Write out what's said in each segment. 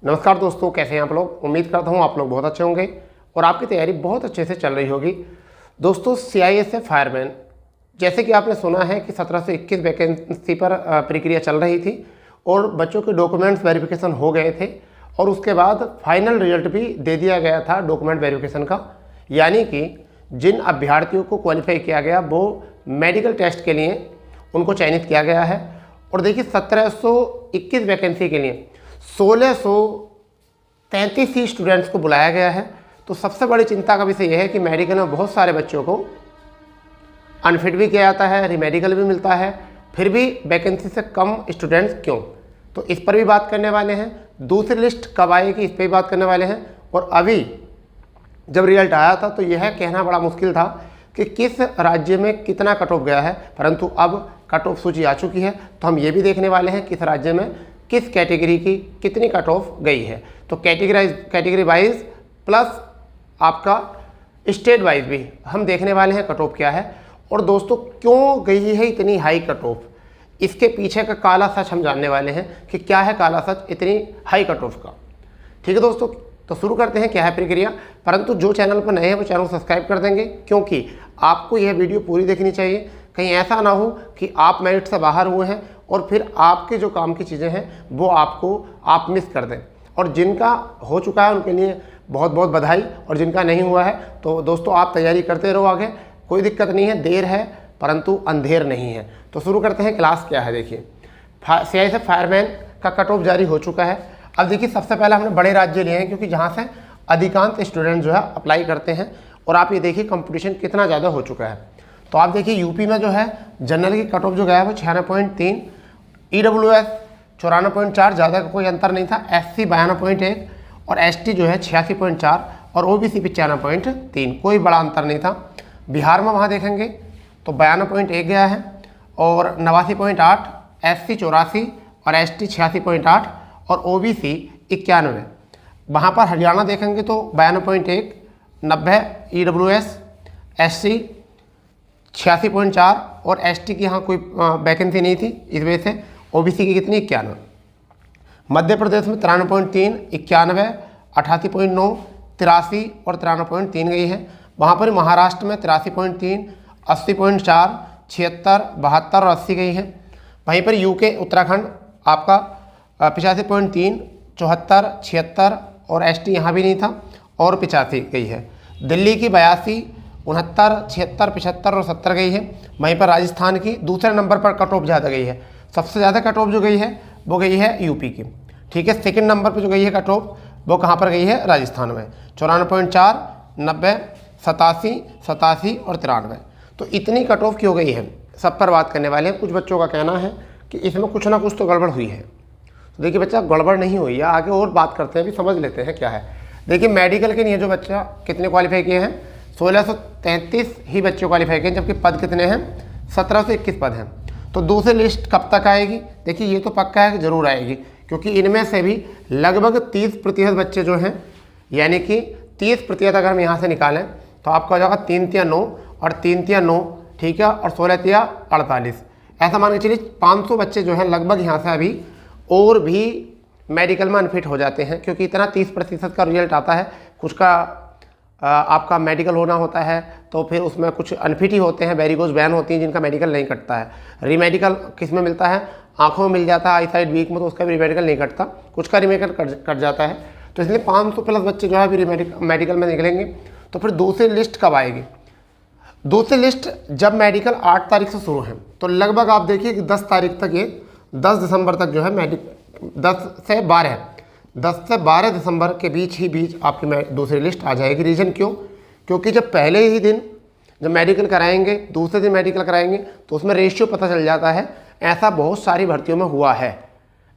नमस्कार दोस्तों, कैसे हैं आप लोग। उम्मीद करता हूं आप लोग बहुत अच्छे होंगे और आपकी तैयारी बहुत अच्छे से चल रही होगी। दोस्तों, CISF फायरमैन, जैसे कि आपने सुना है कि 17 से 21 वैकेंसी पर प्रक्रिया चल रही थी और बच्चों के डॉक्यूमेंट्स वेरिफिकेशन हो गए थे और उसके बाद फाइनल रिजल्ट भी दे दिया गया था डॉक्यूमेंट वेरिफिकेशन का। यानी कि जिन अभ्यर्थियों को क्वालिफाई किया गया वो मेडिकल टेस्ट के लिए उनको चयनित किया गया है। और देखिए 1721 वैकेंसी के लिए 1633 ही स्टूडेंट्स को बुलाया गया है। तो सबसे बड़ी चिंता का विषय यह है कि मेडिकल में बहुत सारे बच्चों को अनफिट भी किया जाता है, रीमेडिकल भी मिलता है, फिर भी वैकेंसी से कम स्टूडेंट्स क्यों। तो इस पर भी बात करने वाले हैं। दूसरी लिस्ट कब आएगी इस पर भी बात करने वाले हैं। और अभी जब रिजल्ट आया था तो यह कहना बड़ा मुश्किल था कि किस राज्य में कितना कट ऑफ गया है, परंतु अब कट ऑफ सूची आ चुकी है। तो हम ये भी देखने वाले हैं किस राज्य में किस कैटेगरी की कितनी कट ऑफ गई है। तो कैटेगरी वाइज प्लस आपका स्टेट वाइज भी हम देखने वाले हैं कट ऑफ क्या है। और दोस्तों, क्यों गई है इतनी हाई कट ऑफ, इसके पीछे का काला सच हम जानने वाले हैं कि क्या है काला सच इतनी हाई कट ऑफ का। ठीक है दोस्तों, तो शुरू करते हैं क्या है प्रक्रिया। परंतु जो चैनल पर नए हैं वो चैनल को सब्सक्राइब कर देंगे, क्योंकि आपको यह वीडियो पूरी देखनी चाहिए। कहीं ऐसा ना हो कि आप मेरिट से बाहर हुए हैं और फिर आपके जो काम की चीज़ें हैं वो आप मिस कर दें। और जिनका हो चुका है उनके लिए बहुत बहुत बधाई, और जिनका नहीं हुआ है तो दोस्तों आप तैयारी करते रहो आगे, कोई दिक्कत नहीं है। देर है परंतु अंधेर नहीं है। तो शुरू करते हैं। क्लास क्या है देखिए, CISF फायरमैन का कट ऑफ जारी हो चुका है। अब देखिए सबसे पहले हमने बड़े राज्य लिए हैं क्योंकि जहाँ से अधिकांश स्टूडेंट जो है अप्लाई करते हैं। और आप ये देखिए कंपटीशन कितना ज़्यादा हो चुका है। तो आप देखिए यूपी में जो है जनरल की कट ऑफ जो गया है वो 96.3, EWS 94.4, ज़्यादा का कोई अंतर नहीं था। SC 92.1 और ST जो है 86.4 और OBC 95.3, कोई बड़ा अंतर नहीं था। बिहार में वहाँ देखेंगे तो 92.1 गया है और 89.8, SC 84 और ST 86.8 और OBC 91। वहाँ पर हरियाणा देखेंगे तो 92.1, 90 EWS, SC 86.4 और ST की यहाँ कोई वैकेंसी नहीं थी, इस वजह से OBC की कितनी 91। मध्य प्रदेश में 93.3, 91, 88.9, 83 और 93.3 गई है। वहाँ पर महाराष्ट्र में 83.3, 80.4, 76, 72 और 80 गई है। वहीं पर UK उत्तराखंड आपका 85.3, 74, 76 और ST यहाँ भी नहीं था और 85 गई है। दिल्ली की 82, 69, 76, 75 और 70 गई है। वहीं पर राजस्थान की दूसरे नंबर पर कट ऑफ ज़्यादा गई है। सबसे ज़्यादा कट ऑफ जो गई है वो गई है यूपी की। ठीक है, सेकंड नंबर पर जो गई है कट ऑफ वो कहाँ पर गई है, राजस्थान में 94.4, 90, 87, 87 और 93। तो इतनी कट ऑफ क्यों गई है, सब पर बात करने वाले हैं। कुछ बच्चों का कहना है कि इसमें कुछ ना कुछ तो गड़बड़ हुई है। तो देखिए बच्चा, गड़बड़ नहीं हुई है, आगे और बात करते हैं, अभी समझ लेते हैं क्या है। देखिए मेडिकल के लिए जो बच्चा कितने क्वालिफाई किए हैं, 1633 ही बच्चे क्वालिफाई किए, जबकि पद कितने हैं, 1721 पद हैं। तो दूसरी लिस्ट कब तक आएगी, देखिए ये तो पक्का है कि जरूर आएगी, क्योंकि इनमें से भी लगभग 30% बच्चे जो हैं, यानी कि 30% अगर हम यहाँ से निकालें तो आपका हो जाएगा 3 तिया 9 और 3 तिया 9, ठीक है, और 16 तिया 48। ऐसा मान के चलिए 500 बच्चे जो हैं लगभग यहाँ से अभी और भी मेडिकल में अनफिट हो जाते हैं, क्योंकि इतना 30% का रिजल्ट आता है। कुछ का आपका मेडिकल होना होता है तो फिर उसमें कुछ अनफिट ही होते हैं, वेरिकोज वैन होती हैं जिनका मेडिकल नहीं कटता है। रीमेडिकल किस में मिलता है, आंखों में मिल जाता है, आई साइड वीक में, तो उसका भी रीमेडिकल नहीं कटता, कुछ का रीमेडिकल कट जाता है। तो इसलिए 500 प्लस बच्चे जो है अभी मेडिकल में निकलेंगे। तो फिर दूसरी लिस्ट कब आएगी, दूसरी लिस्ट जब मेडिकल 8 तारीख से शुरू है तो लगभग आप देखिए कि 10 तारीख तक, ये 10 दिसंबर तक जो है 10 से 12 दिसंबर के बीच आपकी दूसरी लिस्ट आ जाएगी। रीज़न क्यों, क्योंकि जब पहले ही दिन जब मेडिकल कराएंगे, दूसरे दिन मेडिकल कराएंगे तो उसमें रेशियो पता चल जाता है। ऐसा बहुत सारी भर्तियों में हुआ है,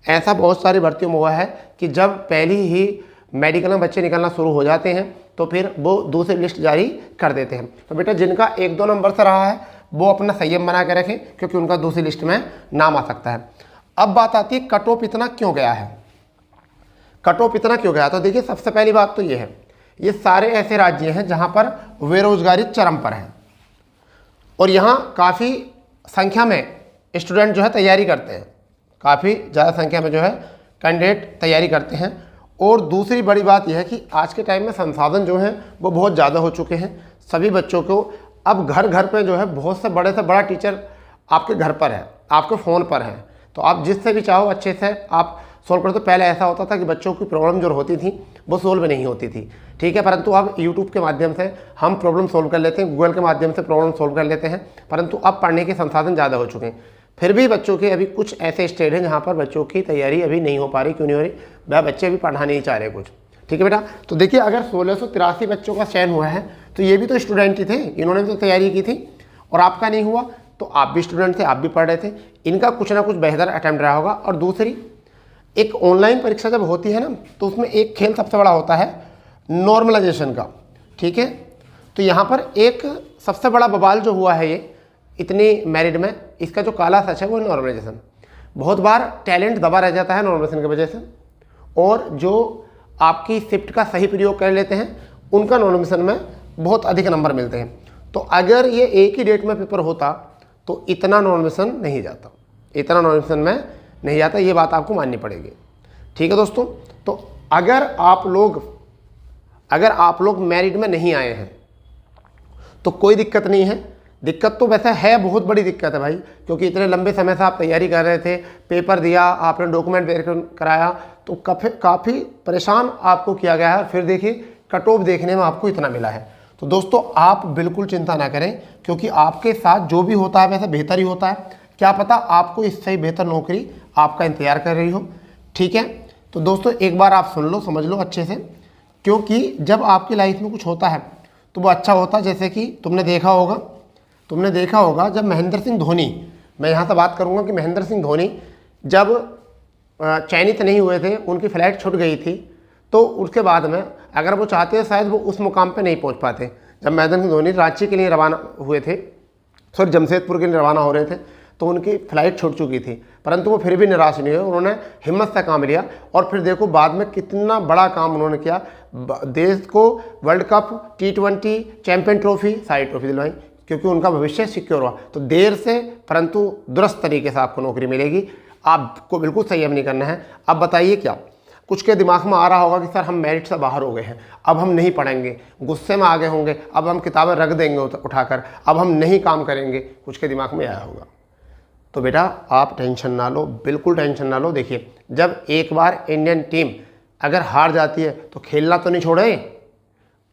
ऐसा बहुत सारी भर्तियों में हुआ है कि जब पहली ही मेडिकल में बच्चे निकलना शुरू हो जाते हैं तो फिर वो दूसरी लिस्ट जारी कर देते हैं। तो बेटा जिनका 1-2 नंबर से रहा है वो अपना संयम बना के रखें, क्योंकि उनका दूसरी लिस्ट में नाम आ सकता है। अब बात आती है कट ऑफ इतना क्यों गया है, कट ऑफ इतना क्यों गया। तो देखिए सबसे पहली बात तो ये है, ये सारे ऐसे राज्य हैं जहाँ पर बेरोजगारी चरम पर है और यहाँ काफ़ी संख्या में स्टूडेंट जो है तैयारी करते हैं, काफ़ी ज़्यादा संख्या में जो है कैंडिडेट तैयारी करते हैं। और दूसरी बड़ी बात यह है कि आज के टाइम में संसाधन जो हैं वो बहुत ज़्यादा हो चुके हैं। सभी बच्चों को अब घर घर पे जो है बहुत से बड़ा टीचर आपके घर पर है, आपके फ़ोन पर है, तो आप जिससे भी चाहो अच्छे से आप सोल्व कर दो। पहले ऐसा होता था कि बच्चों की प्रॉब्लम जो होती थी वो सोल्व नहीं होती थी, ठीक है, परंतु अब यूट्यूब के माध्यम से हम प्रॉब्लम सोल्व कर लेते हैं, गूगल के माध्यम से प्रॉब्लम सोल्व कर लेते हैं, परंतु अब पढ़ने के संसाधन ज़्यादा हो चुके हैं। फिर भी बच्चों के अभी कुछ ऐसे स्टेट हैं जहाँ पर बच्चों की तैयारी अभी नहीं हो पा रही। क्यों नहीं हो रही? वह बच्चे अभी पढ़ा नहीं चाह रहे कुछ, ठीक है बेटा। तो देखिए, अगर 1683 बच्चों का चयन हुआ है तो ये भी तो स्टूडेंट ही थे, इन्होंने भी तो तैयारी की थी और आपका नहीं हुआ, तो आप भी स्टूडेंट थे, आप भी पढ़ रहे थे, इनका कुछ ना कुछ बेहतर अटैम्प्ट रहा होगा। और दूसरी, एक ऑनलाइन परीक्षा जब होती है ना, तो उसमें एक खेल सबसे बड़ा होता है नॉर्मलाइजेशन का, ठीक है। तो यहाँ पर एक सबसे बड़ा बवाल जो हुआ है ये इतनी मेरिट में, इसका जो काला सच है वो नॉर्मलाइजेशन। बहुत बार टैलेंट दबा रह जाता है नॉर्मलाइजेशन की वजह से, और जो आपकी शिफ्ट का सही प्रयोग कर लेते हैं उनका नॉर्मलाइजेशन में बहुत अधिक नंबर मिलते हैं। तो अगर ये एक ही डेट में पेपर होता तो इतना नॉर्मलाइजेशन नहीं जाता, इतना नॉर्मलाइजेशन में नहीं जाता, ये बात आपको माननी पड़ेगी, ठीक है दोस्तों। तो अगर आप लोग मेरिट में नहीं आए हैं तो कोई दिक्कत नहीं है। दिक्कत तो वैसे है, बहुत बड़ी दिक्कत है भाई, क्योंकि इतने लंबे समय से आप तैयारी कर रहे थे, पेपर दिया, आपने डॉक्यूमेंट वेरीफाई कराया, तो काफ़ी परेशान आपको किया गया है। फिर देखिए कट ऑफ देखने में आपको इतना मिला है। तो दोस्तों आप बिल्कुल चिंता ना करें, क्योंकि आपके साथ जो भी होता है वैसे बेहतर ही होता है। क्या पता आपको इससे ही बेहतर नौकरी आपका इंतजार कर रही हो, ठीक है। तो दोस्तों एक बार आप सुन लो, समझ लो अच्छे से, क्योंकि जब आपकी लाइफ में कुछ होता है तो वो अच्छा होता है। जैसे कि तुमने देखा होगा जब महेंद्र सिंह धोनी, मैं यहाँ से बात करूँगा कि महेंद्र सिंह धोनी जब चयनित नहीं हुए थे, उनकी फ्लाइट छूट गई थी, तो उसके बाद में अगर वो चाहते हैं शायद वो उस मुकाम पे नहीं पहुँच पाते। जब महेंद्र सिंह धोनी रांची के लिए रवाना हुए थे, सॉरी जमशेदपुर के लिए रवाना हो रहे थे, तो उनकी फ़्लाइट छूट चुकी थी, परंतु वो फिर भी निराश नहीं हुए, उन्होंने हिम्मत से काम लिया और फिर देखो बाद में कितना बड़ा काम उन्होंने किया। देश को world cup, T20 champion trophy, सारी ट्रॉफी दिलवाई, क्योंकि उनका भविष्य सिक्योर हुआ। तो देर से परंतु दुरुस्त तरीके से आपको नौकरी मिलेगी। आपको बिल्कुल संयम नहीं करना है। अब बताइए, क्या कुछ के दिमाग में आ रहा होगा कि सर हम मेरिट से बाहर हो गए हैं, अब हम नहीं पढ़ेंगे, गुस्से में आ गए होंगे, अब हम किताबें रख देंगे उठाकर, अब हम नहीं काम करेंगे, कुछ के दिमाग में आया होगा। तो बेटा आप टेंशन ना लो, बिल्कुल टेंशन ना लो। देखिए, जब एक बार इंडियन टीम अगर हार जाती है तो खेलना तो नहीं छोड़े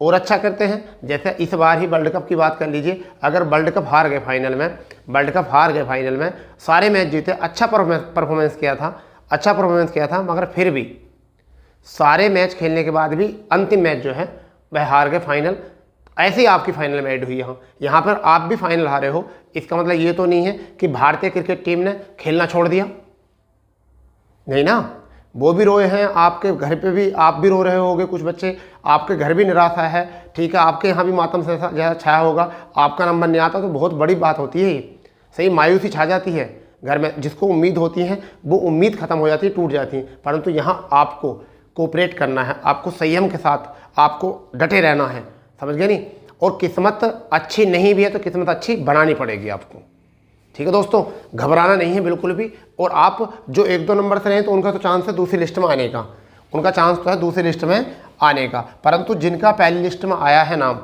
और अच्छा करते हैं। जैसे इस बार ही वर्ल्ड कप की बात कर लीजिए, अगर वर्ल्ड कप हार गए फाइनल में, सारे मैच जीते, अच्छा परफॉर्मेंस किया था, मगर फिर भी सारे मैच खेलने के बाद भी अंतिम मैच जो है वह हार गए फाइनल। ऐसे ही आपकी फाइनल मैच हुई यहाँ पर आप भी फाइनल हारे हो। इसका मतलब ये तो नहीं है कि भारतीय क्रिकेट टीम ने खेलना छोड़ दिया, नहीं ना, वो भी रोए हैं। आपके घर पे भी आप भी रो रहे होगे, कुछ बच्चे आपके घर भी निराशा है, ठीक है, आपके यहाँ भी मातम से जैसा छाया होगा, आपका नंबर नहीं आता, तो बहुत बड़ी बात होती है ये, सही मायूसी छा जाती है घर में। जिसको उम्मीद होती है वो उम्मीद खत्म हो जाती है, टूट जाती है। परंतु यहाँ आपको कोऑपरेट करना है, आपको संयम के साथ आपको डटे रहना है, समझ गए नहीं। और किस्मत अच्छी नहीं भी है तो किस्मत अच्छी बनानी पड़ेगी आपको, ठीक है दोस्तों। घबराना नहीं है बिल्कुल भी। और आप जो 1-2 नंबर से रहे तो उनका तो चांस है दूसरी लिस्ट में आने का, उनका चांस तो है दूसरी लिस्ट में आने का। परंतु जिनका पहली लिस्ट में आया है नाम,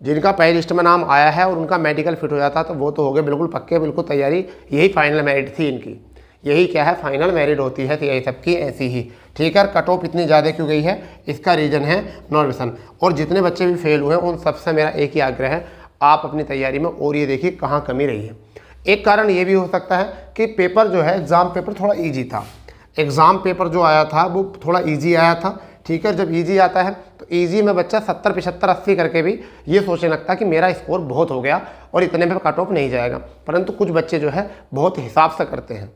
जिनका पहली लिस्ट में नाम आया है और उनका मेडिकल फिट हो जाता तो वो तो हो गए बिल्कुल पक्के, बिल्कुल तैयारी। यही फाइनल मेरिट थी इनकी, यही क्या है, फाइनल मेरिट होती है, तो यही सबकी ऐसी ही, ठीक है। कट ऑफ इतनी ज़्यादा क्यों गई है, इसका रीज़न है नॉर्मलाइजेशन। और जितने बच्चे भी फेल हुए हैं उन सबसे मेरा एक ही आग्रह है, आप अपनी तैयारी में और ये देखिए कहाँ कमी रही है। एक कारण ये भी हो सकता है कि पेपर जो है, एग्ज़ाम पेपर थोड़ा ईजी था, एग्ज़ाम पेपर जो आया था वो थोड़ा ईजी आया था, ठीक है। जब ईजी आता है तो ईजी में बच्चा 70, 75, 80 करके भी ये सोचने लगता है कि मेरा स्कोर बहुत हो गया और इतने में कट ऑफ नहीं जाएगा। परंतु कुछ बच्चे जो है बहुत हिसाब से करते हैं,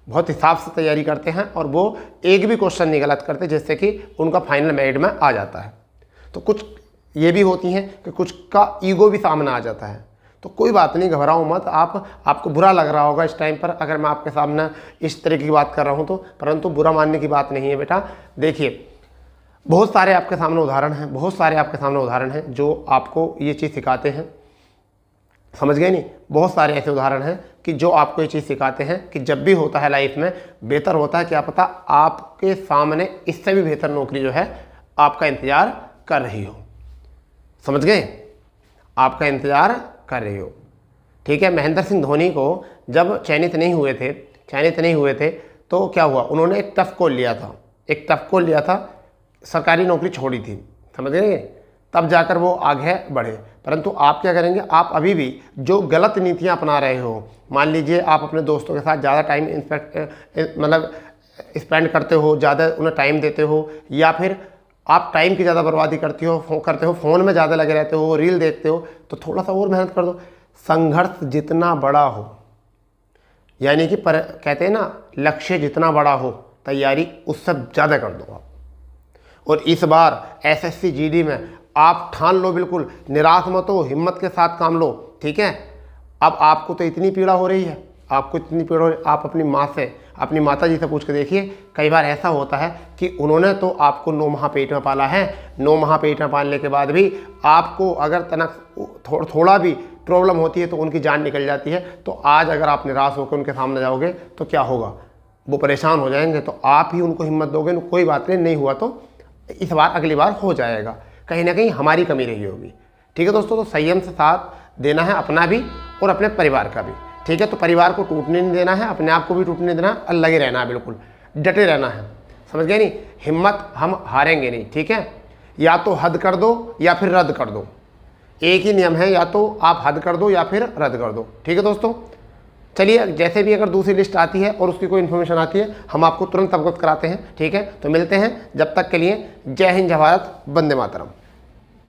बहुत हिसाब से तैयारी करते हैं और वो एक भी क्वेश्चन नहीं गलत करते, जिससे कि उनका फाइनल मेरिट में आ जाता है। तो कुछ ये भी होती हैं कि कुछ का ईगो भी सामने आ जाता है। तो कोई बात नहीं, घबराओ मत आप। आपको बुरा लग रहा होगा इस टाइम पर अगर मैं आपके सामने इस तरह की बात कर रहा हूँ तो, परंतु बुरा मानने की बात नहीं है बेटा। देखिए, बहुत सारे आपके सामने उदाहरण हैं जो आपको ये चीज़ सिखाते हैं, समझ गए नहीं। बहुत सारे ऐसे उदाहरण हैं कि जो आपको ये चीज़ सिखाते हैं कि जब भी होता है लाइफ में, बेहतर होता है, क्या पता आपके सामने इससे भी बेहतर नौकरी जो है आपका इंतज़ार कर रही हो। समझ गए? आपका इंतज़ार कर रही हो। ठीक है। महेंद्र सिंह धोनी को जब चयनित नहीं हुए थे तो क्या हुआ, उन्होंने एक टफ कॉल लिया था, सरकारी नौकरी छोड़ी थी। समझ गए? तब जाकर वो आगे बढ़े। परंतु आप क्या करेंगे, आप अभी भी जो गलत नीतियां अपना रहे हो, मान लीजिए आप अपने दोस्तों के साथ ज़्यादा टाइम स्पेंड करते हो, ज़्यादा उन्हें टाइम देते हो, या फिर आप टाइम की ज़्यादा बर्बादी करते हो, फ़ोन में ज़्यादा लगे रहते हो, रील देखते हो, तो थोड़ा सा और मेहनत कर दो। संघर्ष जितना बड़ा हो, यानी कि कहते हैं ना, लक्ष्य जितना बड़ा हो, तैयारी उससे ज़्यादा कर दो आप। और इस बार SSC GD में आप ठान लो, बिल्कुल निराश मत हो, हिम्मत के साथ काम लो। ठीक है। अब आपको तो इतनी पीड़ा हो रही है, आप अपनी माता जी से पूछ के देखिए। कई बार ऐसा होता है कि उन्होंने तो आपको 9 माह पेट में पाला है, 9 माह पेट में पालने के बाद भी आपको अगर थोड़ा भी प्रॉब्लम होती है तो उनकी जान निकल जाती है। तो आज अगर आप निराश होकर उनके सामने जाओगे तो क्या होगा, वो परेशान हो जाएंगे। तो आप ही उनको हिम्मत दोगे, कोई बात नहीं हुआ तो इस बार अगली बार हो जाएगा, कहीं ना कहीं हमारी कमी रही होगी। ठीक है दोस्तों, तो संयम से साथ देना है, अपना भी और अपने परिवार का भी। ठीक है। तो परिवार को टूटने नहीं देना है, अपने आप को भी टूटने देना है, अलग ही रहना है, बिल्कुल डटे रहना है। समझ गए? नहीं, हिम्मत, हम हारेंगे नहीं। ठीक है। या तो हद कर दो या फिर रद्द कर दो, एक ही नियम है, या तो आप हद कर दो या फिर रद्द कर दो। ठीक है दोस्तों, चलिए जैसे भी अगर दूसरी लिस्ट आती है और उसकी कोई इन्फॉर्मेशन आती है, हम आपको तुरंत अवगत कराते हैं। ठीक है। तो मिलते हैं, जब तक के लिए जय हिंद, जय भारत, वंदे मातरम।